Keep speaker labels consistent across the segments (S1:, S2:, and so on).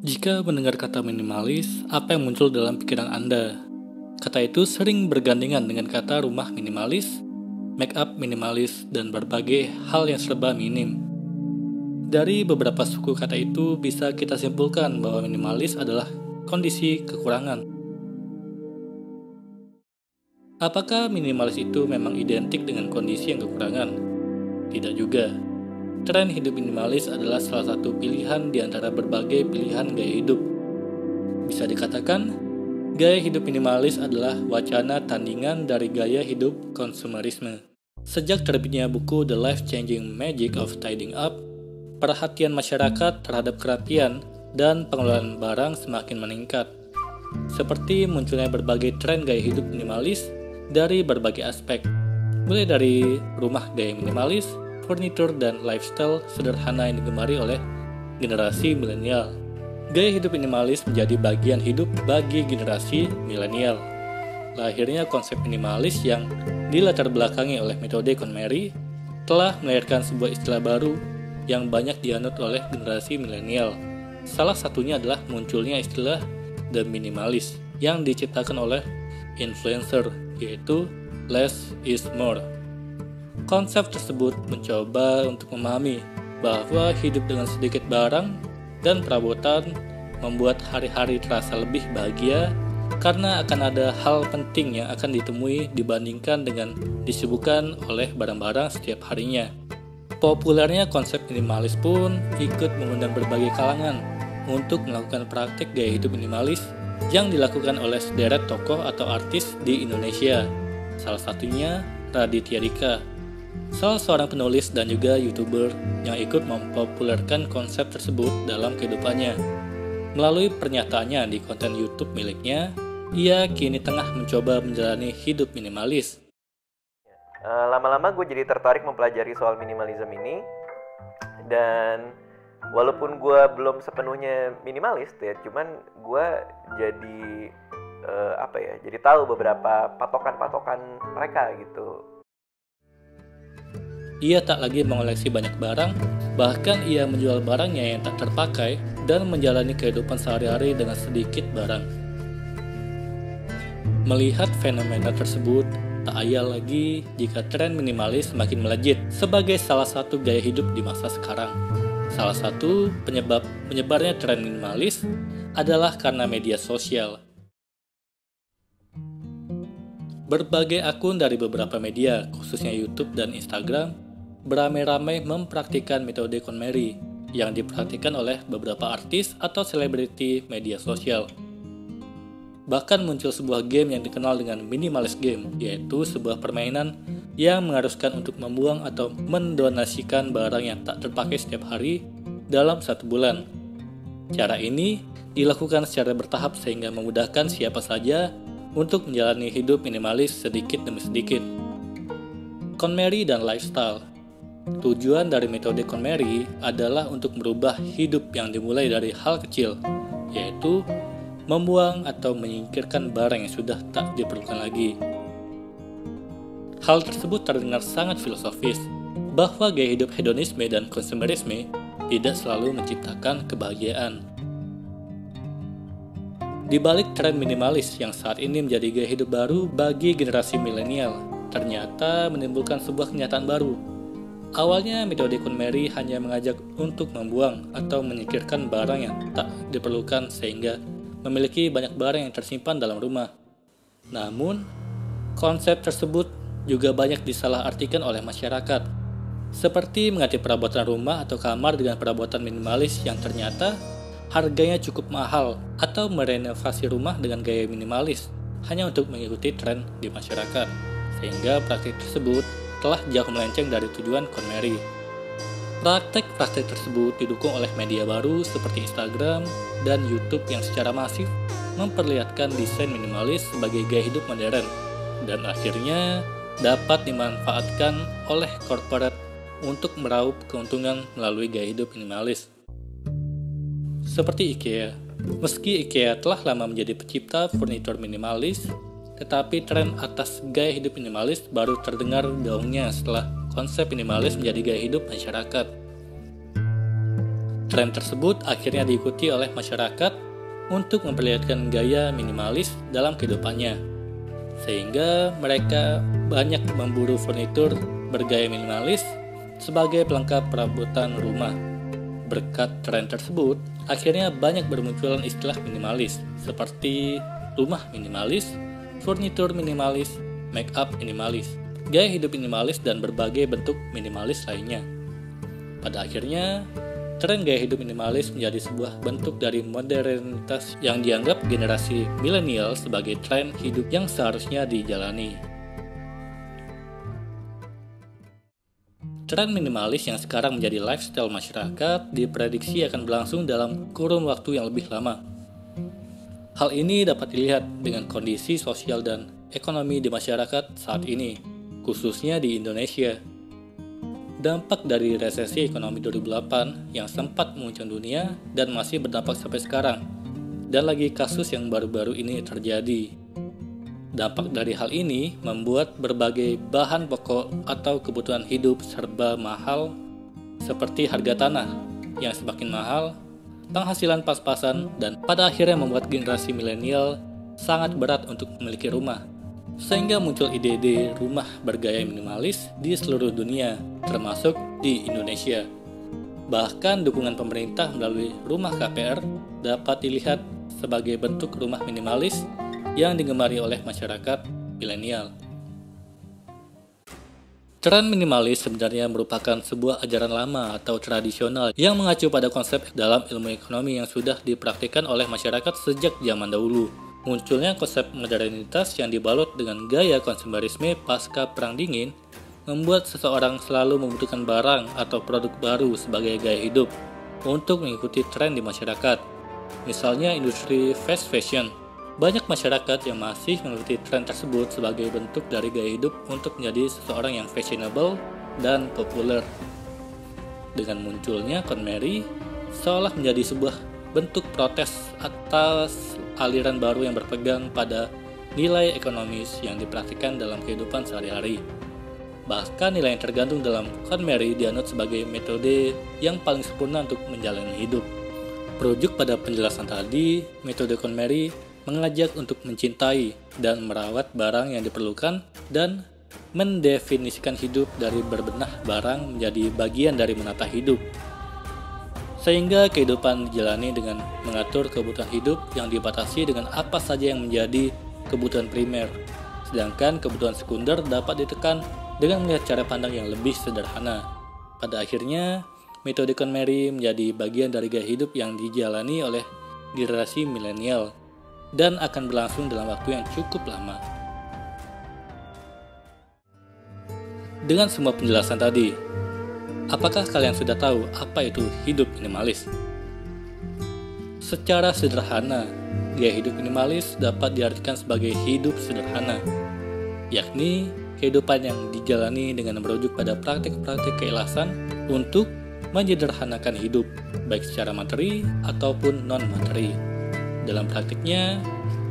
S1: Jika mendengar kata minimalis, apa yang muncul dalam pikiran Anda? Kata itu sering bergandengan dengan kata rumah minimalis, make up minimalis, dan berbagai hal yang serba minim. Dari beberapa suku kata itu bisa kita simpulkan bahwa minimalis adalah kondisi kekurangan. Apakah minimalis itu memang identik dengan kondisi yang kekurangan? Tidak juga. Tren hidup minimalis adalah salah satu pilihan di antara berbagai pilihan gaya hidup. Bisa dikatakan, gaya hidup minimalis adalah wacana tandingan dari gaya hidup konsumerisme. Sejak terbitnya buku The Life-Changing Magic of Tidying Up, perhatian masyarakat terhadap kerapian dan pengelolaan barang semakin meningkat. Seperti munculnya berbagai tren gaya hidup minimalis dari berbagai aspek, mulai dari rumah gaya minimalis, furnitur, dan lifestyle sederhana yang digemari oleh generasi milenial. Gaya hidup minimalis menjadi bagian hidup bagi generasi milenial. Lahirnya konsep minimalis yang dilatar belakangi oleh metode KonMari telah melahirkan sebuah istilah baru yang banyak dianut oleh generasi milenial. Salah satunya adalah munculnya istilah The Minimalist yang diciptakan oleh influencer, yaitu less is more. Konsep tersebut mencoba untuk memahami bahwa hidup dengan sedikit barang dan perabotan membuat hari-hari terasa lebih bahagia karena akan ada hal penting yang akan ditemui dibandingkan dengan disibukkan oleh barang-barang setiap harinya. Populernya konsep minimalis pun ikut mengundang berbagai kalangan untuk melakukan praktik gaya hidup minimalis yang dilakukan oleh sederet tokoh atau artis di Indonesia. Salah satunya Raditya Dika, salah seorang penulis dan juga YouTuber yang ikut mempopulerkan konsep tersebut dalam kehidupannya. Melalui pernyataannya di konten YouTube miliknya, ia kini tengah mencoba menjalani hidup minimalis.
S2: Lama-lama gue jadi tertarik mempelajari soal minimalism ini, dan walaupun gue belum sepenuhnya minimalis ya, cuman gue jadi jadi tahu beberapa patokan-patokan mereka gitu.
S1: Ia tak lagi mengoleksi banyak barang, bahkan ia menjual barangnya yang tak terpakai dan menjalani kehidupan sehari-hari dengan sedikit barang. Melihat fenomena tersebut, tak ayal lagi jika tren minimalis semakin melejit sebagai salah satu gaya hidup di masa sekarang. Salah satu penyebab menyebarnya tren minimalis adalah karena media sosial. Berbagai akun dari beberapa media, khususnya YouTube dan Instagram, beramai-ramai mempraktikkan metode KonMari yang diperhatikan oleh beberapa artis atau selebriti media sosial. Bahkan muncul sebuah game yang dikenal dengan minimalist game, yaitu sebuah permainan yang mengharuskan untuk membuang atau mendonasikan barang yang tak terpakai setiap hari dalam 1 bulan. Cara ini dilakukan secara bertahap sehingga memudahkan siapa saja untuk menjalani hidup minimalis sedikit demi sedikit. KonMari dan lifestyle. Tujuan dari metode KonMari adalah untuk merubah hidup yang dimulai dari hal kecil, yaitu membuang atau menyingkirkan barang yang sudah tak diperlukan lagi. Hal tersebut terdengar sangat filosofis, bahwa gaya hidup hedonisme dan konsumerisme tidak selalu menciptakan kebahagiaan. Di balik tren minimalis yang saat ini menjadi gaya hidup baru bagi generasi milenial, ternyata menimbulkan sebuah kenyataan baru. Awalnya metode KonMari hanya mengajak untuk membuang atau menyingkirkan barang yang tak diperlukan sehingga memiliki banyak barang yang tersimpan dalam rumah. Namun, konsep tersebut juga banyak disalahartikan oleh masyarakat, seperti mengganti perabotan rumah atau kamar dengan perabotan minimalis yang ternyata harganya cukup mahal, atau merenovasi rumah dengan gaya minimalis hanya untuk mengikuti tren di masyarakat, sehingga praktik tersebut telah jauh melenceng dari tujuan KonMari. Praktek-praktek tersebut didukung oleh media baru seperti Instagram dan YouTube yang secara masif memperlihatkan desain minimalis sebagai gaya hidup modern dan akhirnya dapat dimanfaatkan oleh korporat untuk meraup keuntungan melalui gaya hidup minimalis. Seperti IKEA. Meski IKEA telah lama menjadi pencipta furnitur minimalis, tetapi tren atas gaya hidup minimalis baru terdengar gaungnya setelah konsep minimalis menjadi gaya hidup masyarakat. Tren tersebut akhirnya diikuti oleh masyarakat untuk memperlihatkan gaya minimalis dalam kehidupannya, sehingga mereka banyak memburu furnitur bergaya minimalis sebagai pelengkap perabotan rumah. Berkat tren tersebut, akhirnya banyak bermunculan istilah minimalis seperti rumah minimalis, furnitur minimalis, make up minimalis, gaya hidup minimalis, dan berbagai bentuk minimalis lainnya. Pada akhirnya, tren gaya hidup minimalis menjadi sebuah bentuk dari modernitas yang dianggap generasi milenial sebagai tren hidup yang seharusnya dijalani. Tren minimalis yang sekarang menjadi lifestyle masyarakat diprediksi akan berlangsung dalam kurun waktu yang lebih lama. Hal ini dapat dilihat dengan kondisi sosial dan ekonomi di masyarakat saat ini, khususnya di Indonesia. Dampak dari resesi ekonomi 2008 yang sempat menguncang dunia dan masih berdampak sampai sekarang, dan lagi kasus yang baru-baru ini terjadi. Dampak dari hal ini membuat berbagai bahan pokok atau kebutuhan hidup serba mahal, seperti harga tanah yang semakin mahal, penghasilan pas-pasan, dan pada akhirnya membuat generasi milenial sangat berat untuk memiliki rumah. Sehingga muncul ide-ide rumah bergaya minimalis di seluruh dunia, termasuk di Indonesia. Bahkan dukungan pemerintah melalui rumah KPR dapat dilihat sebagai bentuk rumah minimalis yang digemari oleh masyarakat milenial. Tren minimalis sebenarnya merupakan sebuah ajaran lama atau tradisional yang mengacu pada konsep dalam ilmu ekonomi yang sudah dipraktikkan oleh masyarakat sejak zaman dahulu. Munculnya konsep modernitas yang dibalut dengan gaya konsumerisme pasca Perang Dingin membuat seseorang selalu membutuhkan barang atau produk baru sebagai gaya hidup untuk mengikuti tren di masyarakat. Misalnya industri fast fashion. Banyak masyarakat yang masih mengikuti tren tersebut sebagai bentuk dari gaya hidup untuk menjadi seseorang yang fashionable dan populer. Dengan munculnya KonMari, seolah menjadi sebuah bentuk protes atas aliran baru yang berpegang pada nilai ekonomis yang dipraktikkan dalam kehidupan sehari-hari. Bahkan nilai yang tergantung dalam KonMari dianut sebagai metode yang paling sempurna untuk menjalani hidup. Merujuk pada penjelasan tadi, metode KonMari mengajak untuk mencintai dan merawat barang yang diperlukan dan mendefinisikan hidup dari berbenah barang menjadi bagian dari menata hidup. Sehingga kehidupan dijalani dengan mengatur kebutuhan hidup yang dibatasi dengan apa saja yang menjadi kebutuhan primer, sedangkan kebutuhan sekunder dapat ditekan dengan melihat cara pandang yang lebih sederhana. Pada akhirnya, metode KonMari menjadi bagian dari gaya hidup yang dijalani oleh generasi milenial dan akan berlangsung dalam waktu yang cukup lama. Dengan semua penjelasan tadi, apakah kalian sudah tahu apa itu hidup minimalis? Secara sederhana, gaya hidup minimalis dapat diartikan sebagai hidup sederhana, yakni kehidupan yang dijalani dengan merujuk pada praktik-praktik keikhlasan untuk menyederhanakan hidup, baik secara materi ataupun non-materi. Dalam praktiknya,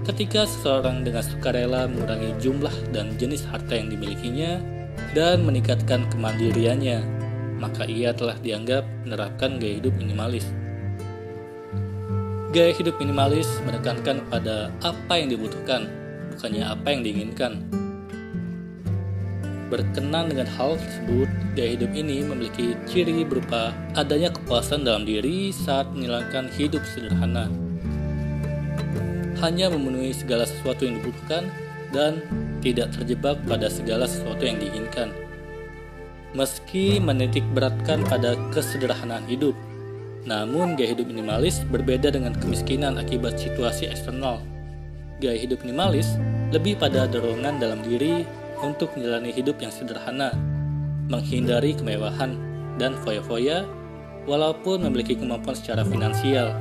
S1: ketika seseorang dengan sukarela mengurangi jumlah dan jenis harta yang dimilikinya dan meningkatkan kemandiriannya, maka ia telah dianggap menerapkan gaya hidup minimalis. Gaya hidup minimalis menekankan pada apa yang dibutuhkan, bukannya apa yang diinginkan. Berkenan dengan hal tersebut, gaya hidup ini memiliki ciri berupa adanya kepuasan dalam diri saat menjalankan hidup sederhana, hanya memenuhi segala sesuatu yang dibutuhkan dan tidak terjebak pada segala sesuatu yang diinginkan. Meski menitik beratkan pada kesederhanaan hidup, namun gaya hidup minimalis berbeda dengan kemiskinan akibat situasi eksternal. Gaya hidup minimalis lebih pada dorongan dalam diri untuk menjalani hidup yang sederhana, menghindari kemewahan dan foya-foya walaupun memiliki kemampuan secara finansial.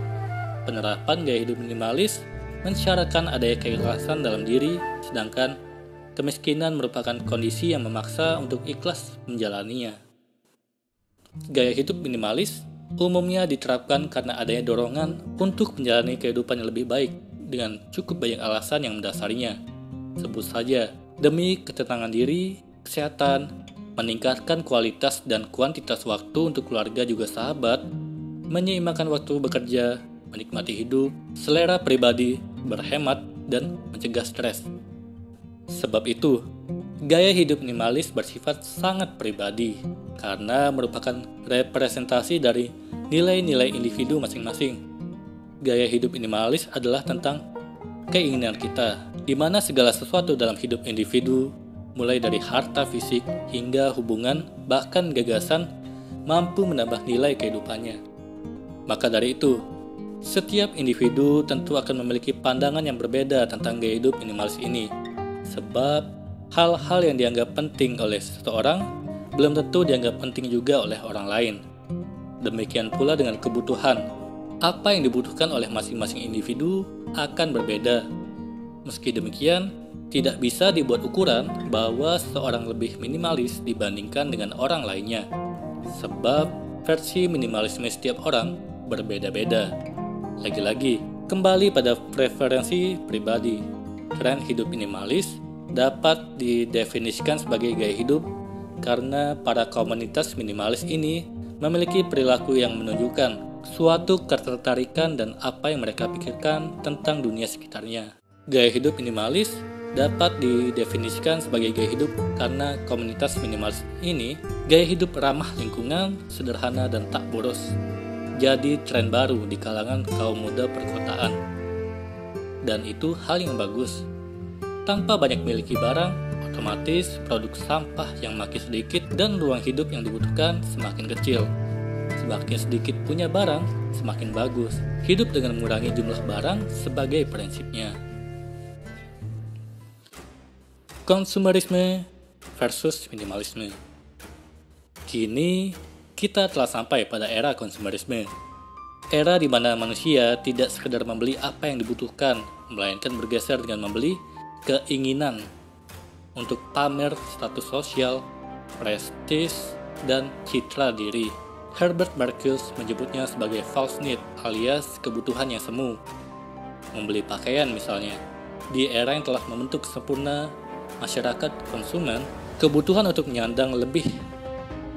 S1: Penerapan gaya hidup minimalis mensyaratkan adanya keikhlasan dalam diri, sedangkan kemiskinan merupakan kondisi yang memaksa untuk ikhlas menjalaninya. Gaya hidup minimalis umumnya diterapkan karena adanya dorongan untuk menjalani kehidupan yang lebih baik dengan cukup banyak alasan yang mendasarinya. Sebut saja, demi ketenangan diri, kesehatan, meningkatkan kualitas dan kuantitas waktu untuk keluarga juga sahabat, menyeimbangkan waktu bekerja, menikmati hidup, selera pribadi, berhemat, dan mencegah stres. Sebab itu, gaya hidup minimalis bersifat sangat pribadi karena merupakan representasi dari nilai-nilai individu masing-masing. Gaya hidup minimalis adalah tentang keinginan kita, di mana segala sesuatu dalam hidup individu, mulai dari harta fisik hingga hubungan, bahkan gagasan, mampu menambah nilai kehidupannya. Maka dari itu, setiap individu tentu akan memiliki pandangan yang berbeda tentang gaya hidup minimalis ini. Sebab hal-hal yang dianggap penting oleh seseorang belum tentu dianggap penting juga oleh orang lain. Demikian pula dengan kebutuhan. Apa yang dibutuhkan oleh masing-masing individu akan berbeda. Meski demikian, tidak bisa dibuat ukuran bahwa seseorang lebih minimalis dibandingkan dengan orang lainnya. Sebab versi minimalisme setiap orang berbeda-beda. Lagi-lagi, kembali pada preferensi pribadi. Tren hidup minimalis dapat didefinisikan sebagai gaya hidup karena para komunitas minimalis ini memiliki perilaku yang menunjukkan suatu ketertarikan dan apa yang mereka pikirkan tentang dunia sekitarnya. Gaya hidup minimalis dapat didefinisikan sebagai gaya hidup karena komunitas minimalis ini gaya hidup ramah lingkungan, sederhana dan tak boros. Jadi tren baru di kalangan kaum muda perkotaan. Dan itu hal yang bagus. Tanpa banyak miliki barang, otomatis produk sampah yang makin sedikit dan ruang hidup yang dibutuhkan semakin kecil. Semakin sedikit punya barang, semakin bagus. Hidup dengan mengurangi jumlah barang sebagai prinsipnya. Konsumerisme versus minimalisme. Kini, kita telah sampai pada era konsumerisme. Era di mana manusia tidak sekedar membeli apa yang dibutuhkan, melainkan bergeser dengan membeli keinginan untuk pamer status sosial, prestis, dan citra diri. Herbert Marcuse menyebutnya sebagai false need alias kebutuhan yang semu. Membeli pakaian misalnya. Di era yang telah membentuk sempurna masyarakat konsumen, kebutuhan untuk menyandang lebih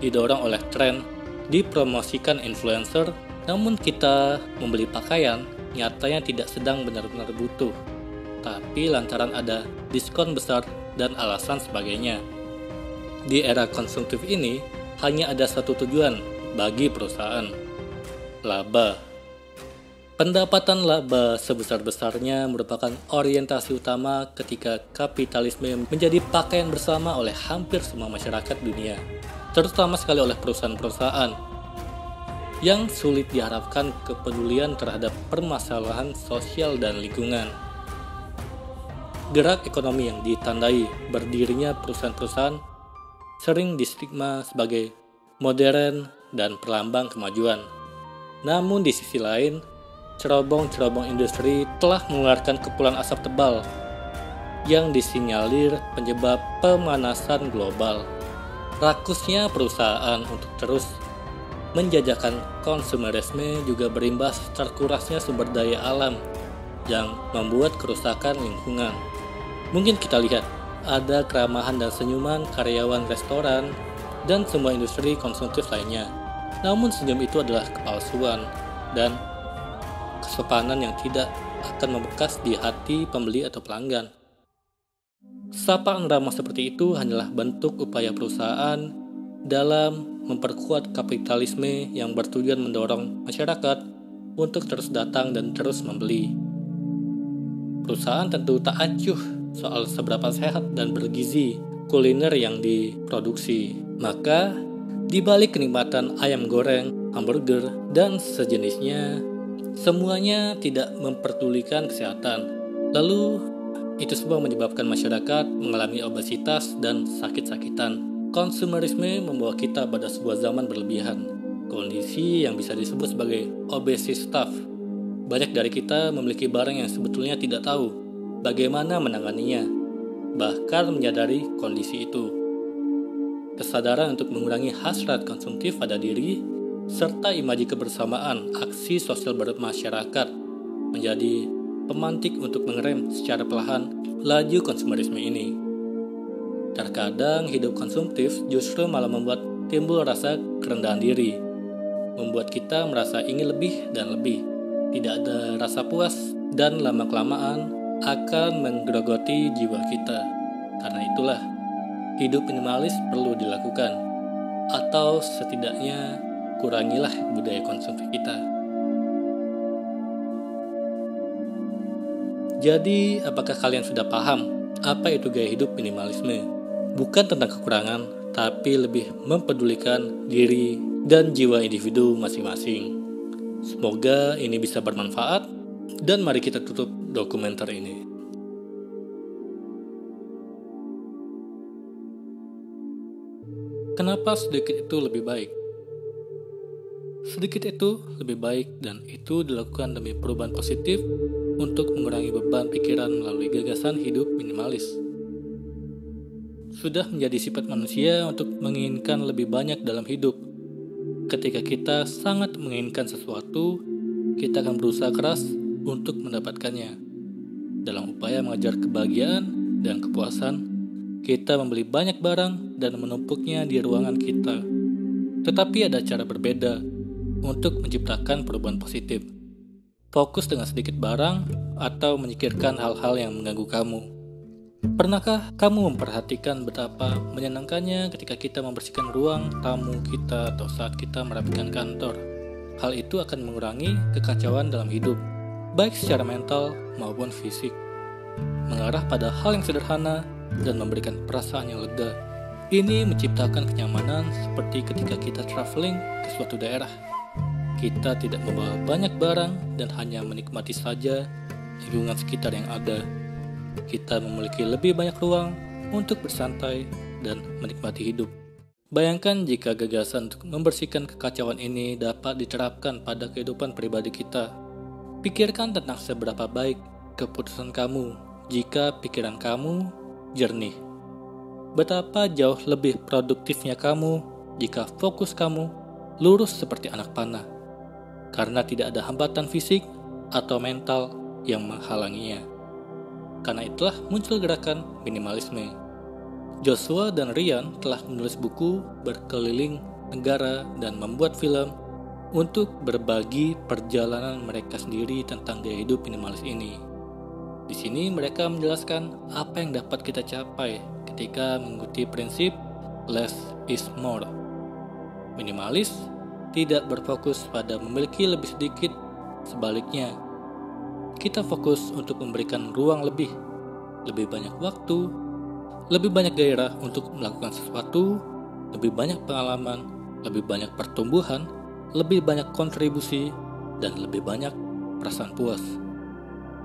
S1: didorong oleh tren, dipromosikan influencer. Namun kita membeli pakaian nyatanya tidak sedang benar-benar butuh, tapi lantaran ada diskon besar dan alasan sebagainya. Di era konsumtif ini, hanya ada satu tujuan bagi perusahaan, laba. Pendapatan laba sebesar-besarnya merupakan orientasi utama ketika kapitalisme menjadi pakaian bersama oleh hampir semua masyarakat dunia, terutama sekali oleh perusahaan-perusahaan yang sulit diharapkan kepedulian terhadap permasalahan sosial dan lingkungan. Gerak ekonomi yang ditandai berdirinya perusahaan-perusahaan sering distigma sebagai modern dan perlambang kemajuan. Namun di sisi lain, cerobong-cerobong industri telah mengeluarkan kepulan asap tebal yang disinyalir penyebab pemanasan global. Rakusnya perusahaan untuk terus menjajakan konsumerisme juga berimbas terkurasnya sumber daya alam yang membuat kerusakan lingkungan. Mungkin kita lihat ada keramahan dan senyuman karyawan restoran dan semua industri konsumtif lainnya. Namun senyum itu adalah kepalsuan dan kesopanan yang tidak akan membekas di hati pembeli atau pelanggan. Sapaan ramah seperti itu hanyalah bentuk upaya perusahaan dalam memperkuat kapitalisme yang bertujuan mendorong masyarakat untuk terus datang dan terus membeli. Perusahaan tentu tak acuh soal seberapa sehat dan bergizi kuliner yang diproduksi. Maka, di balik kenikmatan ayam goreng, hamburger, dan sejenisnya, semuanya tidak memperdulikan kesehatan. Lalu, itu semua menyebabkan masyarakat mengalami obesitas dan sakit-sakitan. Konsumerisme membawa kita pada sebuah zaman berlebihan, kondisi yang bisa disebut sebagai obesitas. Banyak dari kita memiliki barang yang sebetulnya tidak tahu bagaimana menanganinya, bahkan menyadari kondisi itu. Kesadaran untuk mengurangi hasrat konsumtif pada diri, serta imaji kebersamaan aksi sosial bermasyarakat menjadi pemantik untuk mengerem secara perlahan laju konsumerisme ini. Terkadang hidup konsumtif justru malah membuat timbul rasa kerendahan diri, membuat kita merasa ingin lebih dan lebih. Tidak ada rasa puas dan lama-kelamaan akan menggerogoti jiwa kita. Karena itulah, hidup minimalis perlu dilakukan. Atau setidaknya kurangilah budaya konsumsi kita. Jadi, apakah kalian sudah paham apa itu gaya hidup minimalisme? Bukan tentang kekurangan, tapi lebih mempedulikan diri dan jiwa individu masing-masing. Semoga ini bisa bermanfaat, dan mari kita tutup dokumenter ini. Kenapa sedikit itu lebih baik? Sedikit itu lebih baik, dan itu dilakukan demi perubahan positif untuk mengurangi beban pikiran melalui gagasan hidup minimalis. Sudah menjadi sifat manusia untuk menginginkan lebih banyak dalam hidup. Ketika kita sangat menginginkan sesuatu, kita akan berusaha keras untuk mendapatkannya. Dalam upaya mengejar kebahagiaan dan kepuasan, kita membeli banyak barang dan menumpuknya di ruangan kita. Tetapi ada cara berbeda untuk menciptakan perubahan positif. Fokus dengan sedikit barang atau menyingkirkan hal-hal yang mengganggu kamu. Pernahkah kamu memperhatikan betapa menyenangkannya ketika kita membersihkan ruang tamu kita atau saat kita merapikan kantor? Hal itu akan mengurangi kekacauan dalam hidup, baik secara mental maupun fisik. Mengarah pada hal yang sederhana dan memberikan perasaan yang lega. Ini menciptakan kenyamanan seperti ketika kita traveling ke suatu daerah. Kita tidak membawa banyak barang dan hanya menikmati saja lingkungan sekitar yang ada. Kita memiliki lebih banyak ruang untuk bersantai dan menikmati hidup. Bayangkan jika gagasan untuk membersihkan kekacauan ini dapat diterapkan pada kehidupan pribadi kita. Pikirkan tentang seberapa baik keputusan kamu jika pikiran kamu jernih. Betapa jauh lebih produktifnya kamu jika fokus kamu lurus seperti anak panah. Karena tidak ada hambatan fisik atau mental yang menghalanginya. Karena itulah muncul gerakan minimalisme. Joshua dan Ryan telah menulis buku berkeliling negara dan membuat film untuk berbagi perjalanan mereka sendiri tentang gaya hidup minimalis ini. Di sini mereka menjelaskan apa yang dapat kita capai ketika mengikuti prinsip less is more. Minimalis tidak berfokus pada memiliki lebih sedikit, sebaliknya, kita fokus untuk memberikan ruang lebih banyak waktu, lebih banyak gairah untuk melakukan sesuatu, lebih banyak pengalaman, lebih banyak pertumbuhan, lebih banyak kontribusi, dan lebih banyak perasaan puas.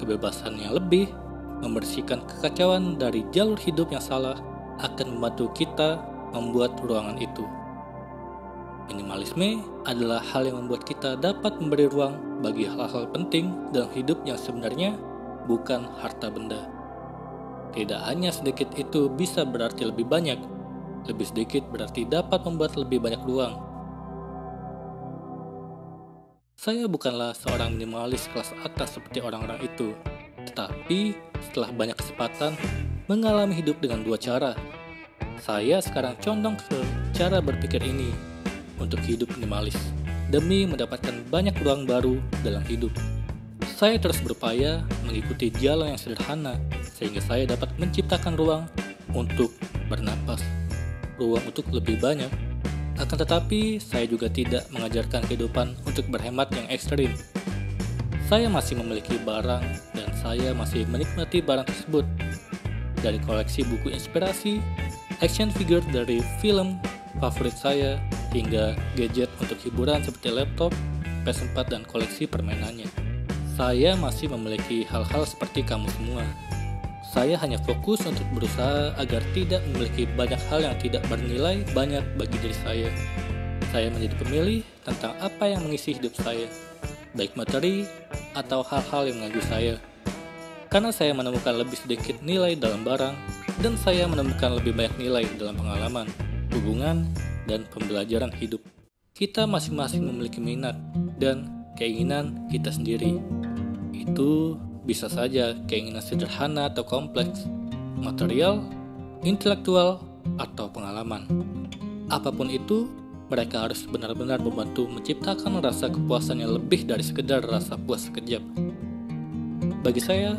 S1: Kebebasan yang lebih, membersihkan kekacauan dari jalur hidup yang salah akan membantu kita membuat ruangan itu. Minimalisme adalah hal yang membuat kita dapat memberi ruang bagi hal-hal penting dalam hidup yang sebenarnya bukan harta benda. Tidak hanya sedikit itu bisa berarti lebih banyak, lebih sedikit berarti dapat membuat lebih banyak ruang. Saya bukanlah seorang minimalis kelas atas seperti orang-orang itu, tetapi setelah banyak kesempatan mengalami hidup dengan dua cara, saya sekarang condong ke cara berpikir ini untuk hidup minimalis, demi mendapatkan banyak ruang baru dalam hidup. Saya terus berupaya mengikuti jalan yang sederhana, sehingga saya dapat menciptakan ruang untuk bernapas, ruang untuk lebih banyak. Akan tetapi, saya juga tidak mengajarkan kehidupan untuk berhemat yang ekstrim. Saya masih memiliki barang, dan saya masih menikmati barang tersebut. Dari koleksi buku inspirasi, action figure dari film favorit saya, hingga gadget untuk hiburan seperti laptop, PS4, dan koleksi permainannya. Saya masih memiliki hal-hal seperti kamu semua. Saya hanya fokus untuk berusaha agar tidak memiliki banyak hal yang tidak bernilai banyak bagi diri saya. Saya menjadi pemilih tentang apa yang mengisi hidup saya, baik materi atau hal-hal yang mengganggu saya. Karena saya menemukan lebih sedikit nilai dalam barang, dan saya menemukan lebih banyak nilai dalam pengalaman, hubungan, dan pembelajaran hidup. Kita masing-masing memiliki minat dan keinginan kita sendiri. Itu bisa saja keinginan sederhana atau kompleks, material, intelektual, atau pengalaman. Apapun itu, mereka harus benar-benar membantu menciptakan rasa kepuasan yang lebih dari sekedar rasa puas sekejap. Bagi saya,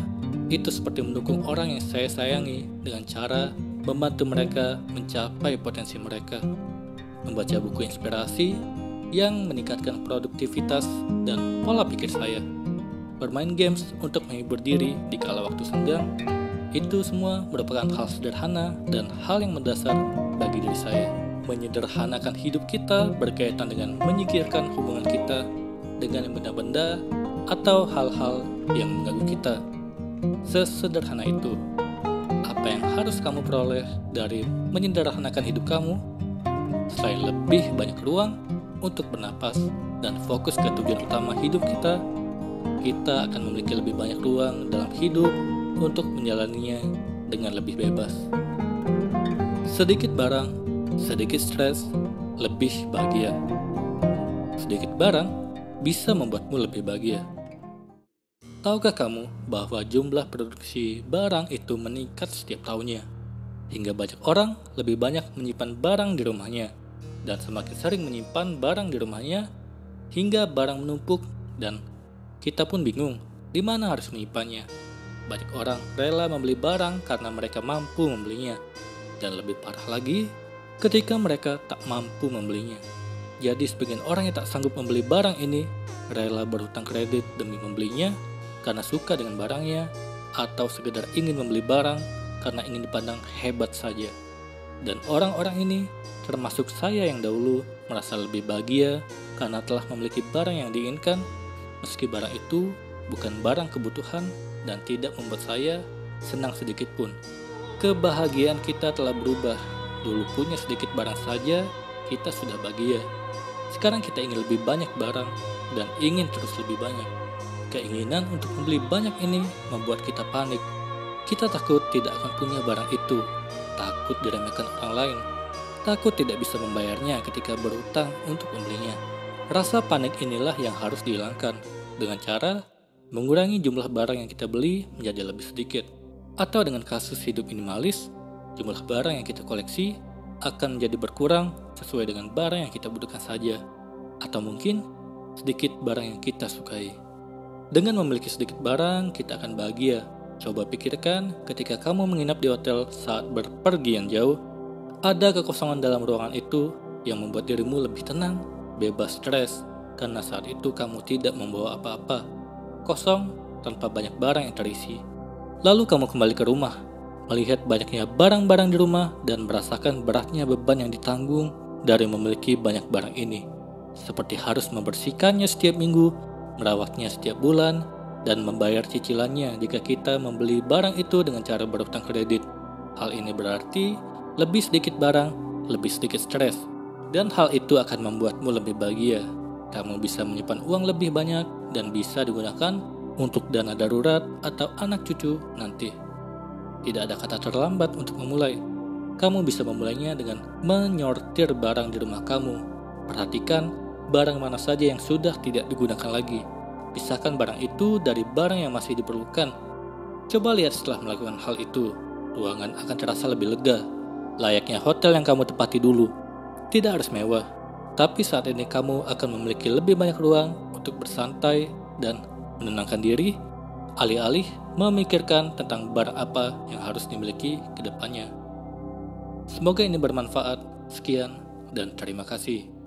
S1: itu seperti mendukung orang yang saya sayangi dengan cara membantu mereka mencapai potensi mereka. Membaca buku inspirasi yang meningkatkan produktivitas dan pola pikir saya. Bermain games untuk menghibur diri di kala waktu senggang. Itu semua merupakan hal sederhana dan hal yang mendasar bagi diri saya. Menyederhanakan hidup kita berkaitan dengan menyingkirkan hubungan kita dengan benda-benda atau hal-hal yang mengganggu kita. Sesederhana itu. Apa yang harus kamu peroleh dari menyederhanakan hidup kamu? Selain lebih banyak ruang untuk bernapas dan fokus ke tujuan utama hidup kita akan memiliki lebih banyak ruang dalam hidup untuk menjalaninya dengan lebih bebas. Sedikit barang, sedikit stres, lebih bahagia. Sedikit barang bisa membuatmu lebih bahagia. Tahukah kamu bahwa jumlah produksi barang itu meningkat setiap tahunnya? Hingga banyak orang lebih banyak menyimpan barang di rumahnya. Dan semakin sering menyimpan barang di rumahnya, hingga barang menumpuk dan kita pun bingung di mana harus menyimpannya. Banyak orang rela membeli barang karena mereka mampu membelinya. Dan lebih parah lagi, ketika mereka tak mampu membelinya. Jadi sebagian orang yang tak sanggup membeli barang ini rela berhutang kredit demi membelinya karena suka dengan barangnya, atau sekedar ingin membeli barang karena ingin dipandang hebat saja. Dan orang-orang ini, termasuk saya yang dahulu, merasa lebih bahagia karena telah memiliki barang yang diinginkan, meski barang itu bukan barang kebutuhan dan tidak membuat saya senang sedikit pun. Kebahagiaan kita telah berubah. Dulu punya sedikit barang saja, kita sudah bahagia. Sekarang kita ingin lebih banyak barang dan ingin terus lebih banyak. Keinginan untuk membeli banyak ini membuat kita panik. Kita takut tidak akan punya barang itu, takut diremehkan orang lain, takut tidak bisa membayarnya ketika berhutang untuk membelinya. Rasa panik inilah yang harus dihilangkan dengan cara mengurangi jumlah barang yang kita beli menjadi lebih sedikit. Atau dengan kasus hidup minimalis, jumlah barang yang kita koleksi akan menjadi berkurang sesuai dengan barang yang kita butuhkan saja. Atau mungkin sedikit barang yang kita sukai. Dengan memiliki sedikit barang, kita akan bahagia. Coba pikirkan ketika kamu menginap di hotel saat berpergian jauh, ada kekosongan dalam ruangan itu yang membuat dirimu lebih tenang, bebas stres, karena saat itu kamu tidak membawa apa-apa. Kosong, tanpa banyak barang yang terisi. Lalu kamu kembali ke rumah, melihat banyaknya barang-barang di rumah dan merasakan beratnya beban yang ditanggung dari memiliki banyak barang ini. Seperti harus membersihkannya setiap minggu, merawatnya setiap bulan, dan membayar cicilannya jika kita membeli barang itu dengan cara berhutang kredit. Hal ini berarti lebih sedikit barang, lebih sedikit stres, dan hal itu akan membuatmu lebih bahagia. Kamu bisa menyimpan uang lebih banyak dan bisa digunakan untuk dana darurat atau anak cucu nanti. Tidak ada kata terlambat untuk memulai. Kamu bisa memulainya dengan menyortir barang di rumah kamu. Perhatikan barang mana saja yang sudah tidak digunakan lagi. Pisahkan barang itu dari barang yang masih diperlukan. Coba lihat setelah melakukan hal itu, ruangan akan terasa lebih lega. Layaknya hotel yang kamu tempati dulu. Tidak harus mewah, tapi saat ini kamu akan memiliki lebih banyak ruang untuk bersantai dan menenangkan diri, alih-alih memikirkan tentang barang apa yang harus dimiliki ke depannya. Semoga ini bermanfaat. Sekian dan terima kasih.